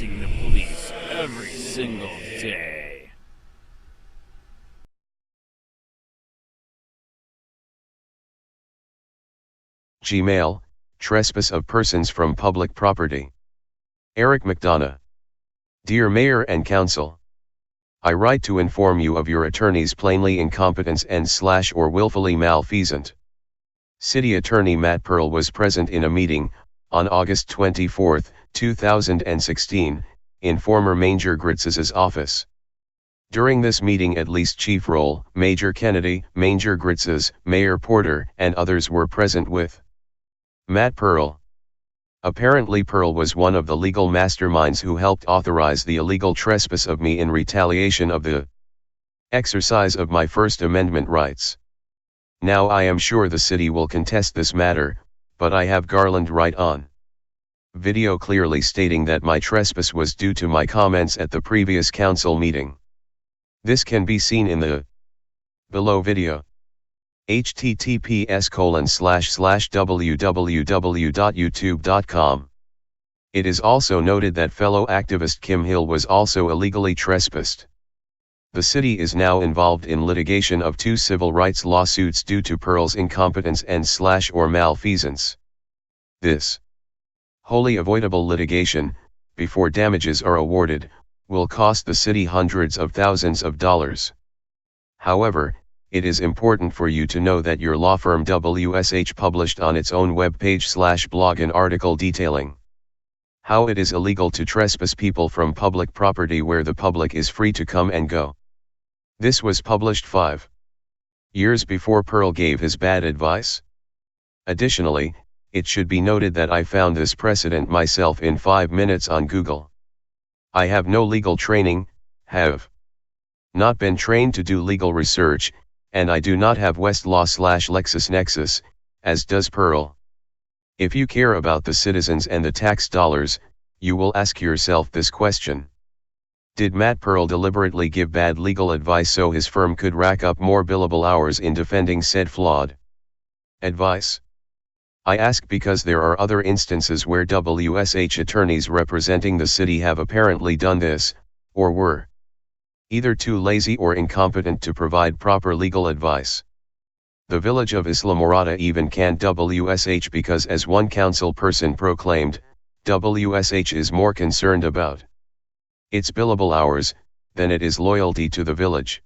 harassing the police every single day. Gmail, Trespass of Persons from Public Property. Eric McDonough. Dear Mayor and Council, I write to inform you of your attorney's plainly incompetence and/or willfully malfeasant. City Attorney Matt Pearl was present in a meeting, on August 24, 2016, in former Mayor Gritz's office. During this meeting at least Chief Rolle, Major Kennedy, Mayor Gritz's, Mayor Porter and others were present with Matt Pearl. Apparently Pearl was one of the legal masterminds who helped authorize the illegal trespass of me in retaliation of the exercise of my First Amendment rights. Now I am sure the city will contest this matter, but I have Garland right on video clearly stating that my trespass was due to my comments at the previous council meeting. This can be seen in the below video. https://www.youtube.com. It is also noted that fellow activist Kim Hill was also illegally trespassed. The city is now involved in litigation of 2 civil rights lawsuits due to Pearl's incompetence and/or malfeasance. This wholly avoidable litigation, before damages are awarded, will cost the city hundreds of thousands of dollars. However, it is important for you to know that your law firm WSH published on its own webpage/blog an article detailing how it is illegal to trespass people from public property where the public is free to come and go. This was published 5 years before Pearl gave his bad advice. Additionally, it should be noted that I found this precedent myself in 5 minutes on Google. I have no legal training, have not been trained to do legal research, and I do not have Westlaw/LexisNexis, as does Pearl. If you care about the citizens and the tax dollars, you will ask yourself this question. Did Matt Pearl deliberately give bad legal advice so his firm could rack up more billable hours in defending said flawed advice? I ask because there are other instances where WSH attorneys representing the city have apparently done this, or were either too lazy or incompetent to provide proper legal advice. The village of Islamorada even canned WSH because, as one council person proclaimed, WSH is more concerned about its billable hours than it is loyalty to the village.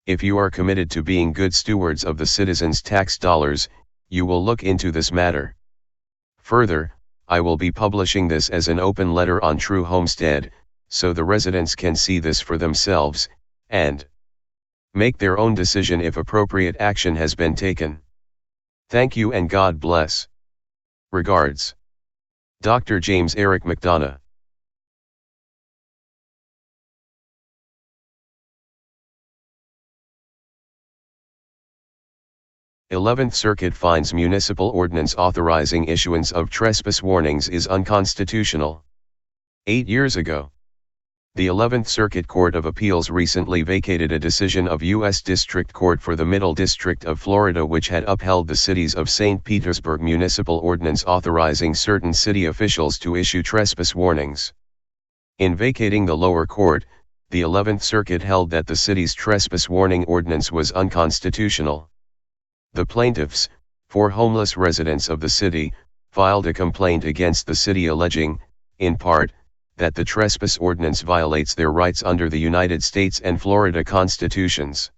If you are committed to being good stewards of the citizens' tax dollars, you will look into this matter. Further, I will be publishing this as an open letter on True Homestead, so the residents can see this for themselves, and make their own decision if appropriate action has been taken. Thank you and God bless. Regards. Dr. James Eric McDonough. Eleventh Circuit finds municipal ordinance authorizing issuance of trespass warnings is unconstitutional. 8 years ago, the 11th Circuit Court of Appeals recently vacated a decision of U.S. District Court for the Middle District of Florida which had upheld the city's of St. Petersburg municipal ordinance authorizing certain city officials to issue trespass warnings. In vacating the lower court, the 11th Circuit held that the city's trespass warning ordinance was unconstitutional. The plaintiffs, 4 homeless residents of the city, filed a complaint against the city alleging, in part, that the trespass ordinance violates their rights under the United States and Florida constitutions.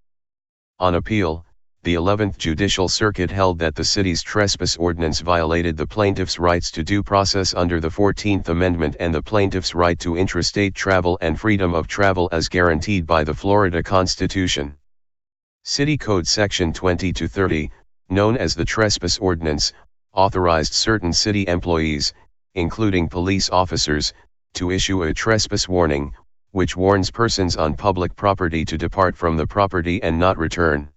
On appeal, the 11th Judicial Circuit held that the city's trespass ordinance violated the plaintiffs' rights to due process under the 14th Amendment and the plaintiffs' right to intrastate travel and freedom of travel as guaranteed by the Florida Constitution. City Code Section 20-30, known as the Trespass Ordinance, authorized certain city employees, including police officers, to issue a trespass warning, which warns persons on public property to depart from the property and not return.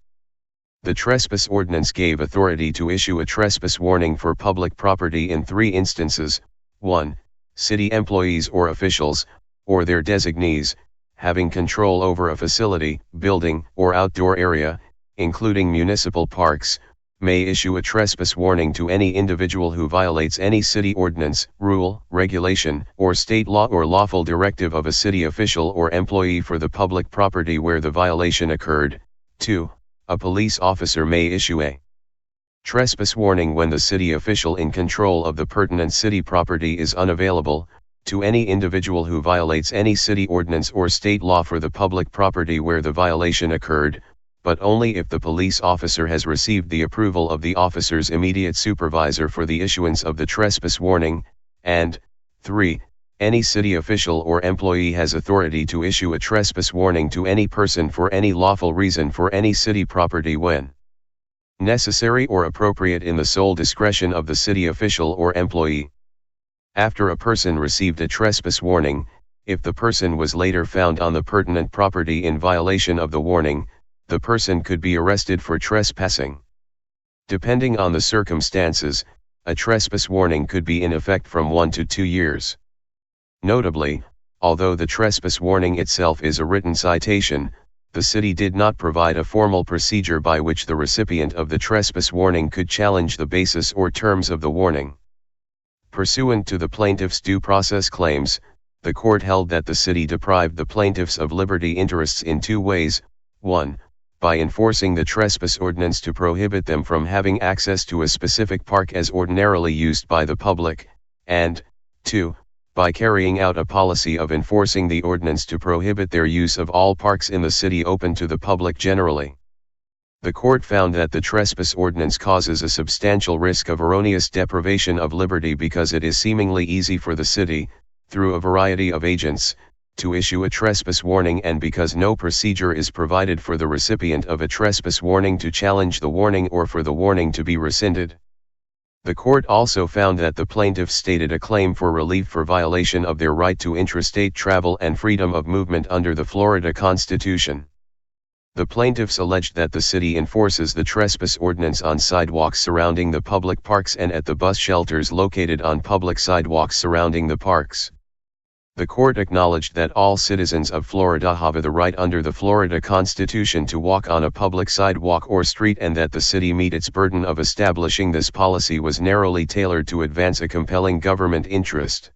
The Trespass Ordinance gave authority to issue a trespass warning for public property in 3 instances: 1. City employees or officials, or their designees, having control over a facility, building, or outdoor area, including municipal parks, may issue a trespass warning to any individual who violates any city ordinance, rule, regulation, or state law or lawful directive of a city official or employee for the public property where the violation occurred. 2. A police officer may issue a trespass warning when the city official in control of the pertinent city property is unavailable, to any individual who violates any city ordinance or state law for the public property where the violation occurred, but only if the police officer has received the approval of the officer's immediate supervisor for the issuance of the trespass warning, and 3. Any city official or employee has authority to issue a trespass warning to any person for any lawful reason for any city property when necessary or appropriate in the sole discretion of the city official or employee. After a person received a trespass warning, if the person was later found on the pertinent property in violation of the warning, the person could be arrested for trespassing. Depending on the circumstances, a trespass warning could be in effect from 1 to 2 years. Notably, although the trespass warning itself is a written citation, the city did not provide a formal procedure by which the recipient of the trespass warning could challenge the basis or terms of the warning. Pursuant to the plaintiff's due process claims, the court held that the city deprived the plaintiffs of liberty interests in 2 ways: 1. By enforcing the trespass ordinance to prohibit them from having access to a specific park as ordinarily used by the public, and 2. By carrying out a policy of enforcing the ordinance to prohibit their use of all parks in the city open to the public generally. The court found that the trespass ordinance causes a substantial risk of erroneous deprivation of liberty because it is seemingly easy for the city, through a variety of agents, to issue a trespass warning, and because no procedure is provided for the recipient of a trespass warning to challenge the warning or for the warning to be rescinded. The court also found that the plaintiffs stated a claim for relief for violation of their right to intrastate travel and freedom of movement under the Florida Constitution. The plaintiffs alleged that the city enforces the trespass ordinance on sidewalks surrounding the public parks and at the bus shelters located on public sidewalks surrounding the parks. The court acknowledged that all citizens of Florida have the right under the Florida Constitution to walk on a public sidewalk or street, and that the city meet its burden of establishing this policy was narrowly tailored to advance a compelling government interest.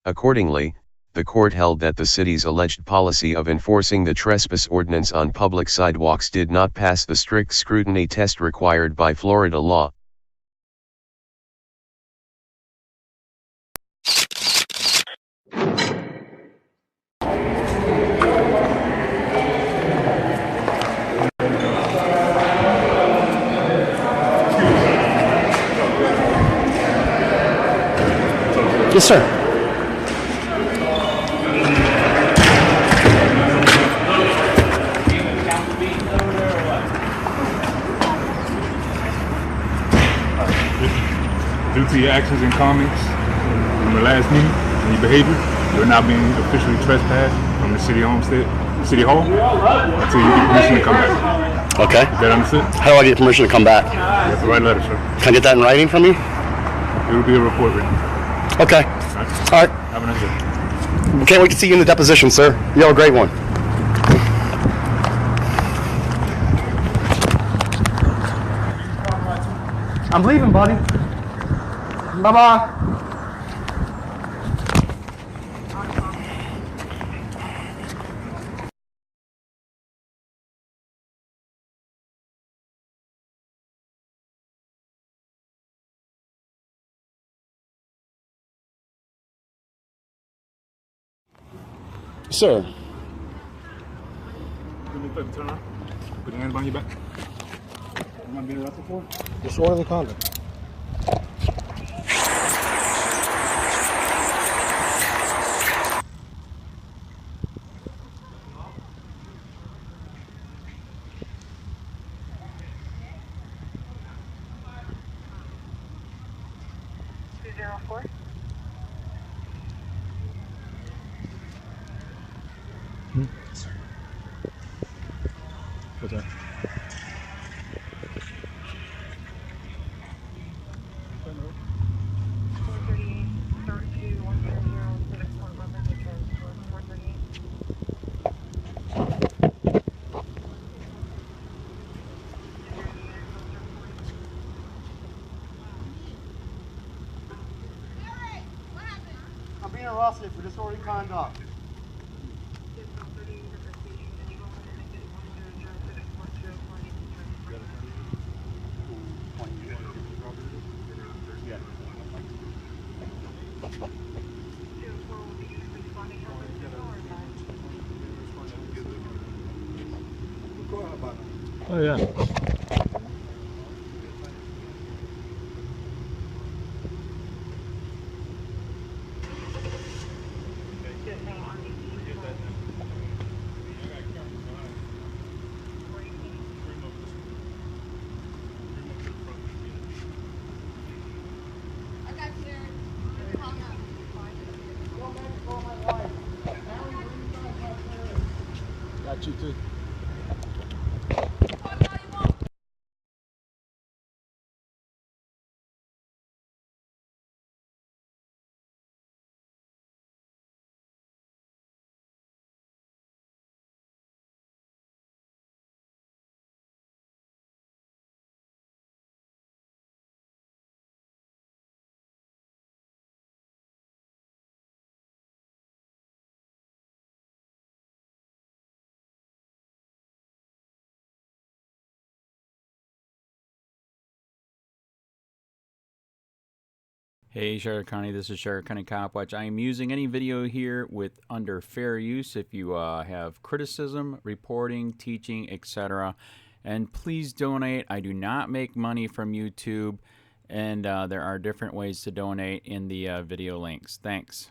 Accordingly, the court held that the city's alleged policy of enforcing the trespass ordinance on public sidewalks did not pass the strict scrutiny test required by Florida law. Yes, sir. Due to your actions and comments from the last meeting and your behavior, you're now being officially trespassed from the city homestead, city hall, until you get permission to come back. Okay. Is that understood? How do I get permission to come back? You have to write a letter, sir. Can I get that in writing from you? It will be a report written. Okay. All right. Have a nice day. Can't wait to see you in the deposition, sir. You have a great one. I'm leaving, buddy. Bye-bye. Sir. Turn around. Put your hands behind your back. What am I being arrested for? Disorderly conduct. What's that? being arrested for disorderly conduct. Oh yeah. Got you too. Hey Sheriff County, this is Sheriff County COPWATCH. I am using any video here with under fair use if you have criticism, reporting, teaching, etc. And please donate. I do not make money from YouTube, and there are different ways to donate in the video links. Thanks.